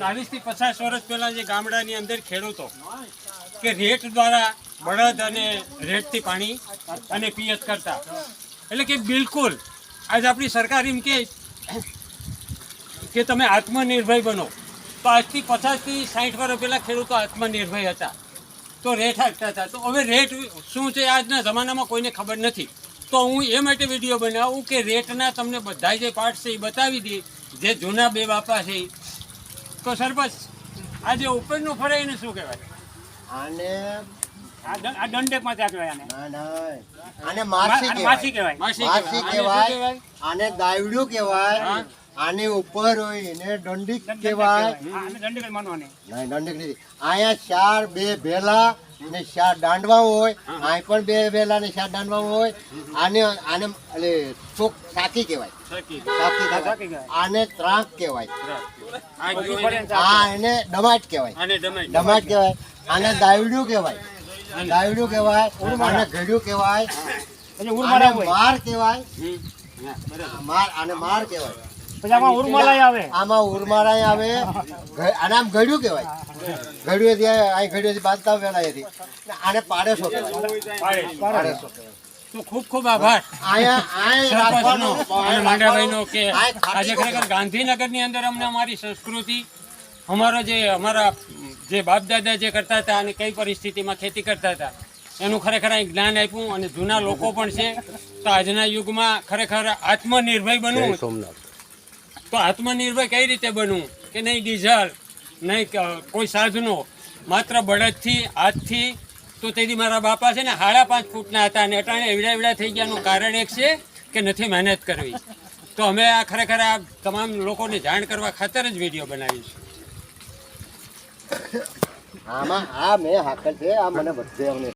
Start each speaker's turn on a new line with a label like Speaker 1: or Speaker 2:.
Speaker 1: 40 થી 50 વર્ષ પહેલા જે ગામડાની અંદર ખેડૂતો કે રેટ દ્વારા બળદ અને રેટથી પાણી અને પિયત કરતા, એટલે કે બિલકુલ આજ આપણી સરકાર એમ કે તમે આત્મનિર્ભર બનો, તો આજથી 50 થી 60 વર્ષ પહેલા ખેડૂતો આત્મનિર્ભર હતા, તો રેટ હાંકતા હતા. તો હવે રેટ શું છે આજના જમાનામાં કોઈને ખબર નથી. તો હું એ માટે વિડીયો બનાવું કે રેટના તમને બધા જે પાર્ટ છે એ બતાવી દઈએ, જે જૂના બે બાપા છે. તો સરપંચ આ જે ઉપરનું ફરે એને શું કહેવાય?
Speaker 2: આને
Speaker 1: આ દંડકમાં ત્યાં કહેવાય આને?
Speaker 2: આને માસી કહેવાય. માસી કહેવાય. આને દાયડું કહેવાય. આની ઉપર હોય એને દંડિક કહેવાય.
Speaker 1: દંડક માનવાને
Speaker 2: નહીં, દંડિક નથી. અહીંયા 4 2 ભેલા ને 4 દાંડવા હોય. અહીં પણ 2 ભેલા ને 4 દાંડવા હોય. આને એટલે ચોક સાકી કહેવાય. આને ત્રાંક કહેવાય. હા, એને ડમાટ કહેવાય. ડમાટ કહેવાય. આને દાયડું કહેવાય. દાયડું કહેવાય. આને ઘડ્યું કહેવાય. આને માર કહેવાય. આને માર કહેવાય. આમાં ઉરમાળા આવે. આને આમ ઘડ્યું કહેવાય. ઘડ્યું બાંધતા વેળાએથી. આને પાડેસો કહેવાય.
Speaker 1: તો ખૂબ ખૂબ આભાર માંડાભાઈનો કે આજે ખરેખર ગાંધીનગરની અંદર અમને અમારી સંસ્કૃતિ, અમારા જે બાપ દાદા જે કરતા હતા અને કઈ પરિસ્થિતિમાં ખેતી કરતા હતા એનું ખરેખર અહીં જ્ઞાન આપ્યું. અને જૂના લોકો પણ છે. તો આજના યુગમાં ખરેખર આત્મનિર્ભર બનવું, તો આત્મનિર્ભર કઈ રીતે બનવું કે નહીં ડીઝલ, નહીં કોઈ સાધનો, માત્ર બળદથી, હાથથી. તો તેથી મારા બાપા છે ને 5.5 ફૂટના હતા અને અટાણે એવડા થઈ ગયાનું કારણ એક છે કે નથી મહેનત કરવી. તો અમે આ ખરેખર આ તમામ લોકોને જાણ કરવા ખાતર જ વિડીયો બનાવીશું.
Speaker 2: આમાં આ મેં હાકલ છે. આ મને બધે અમને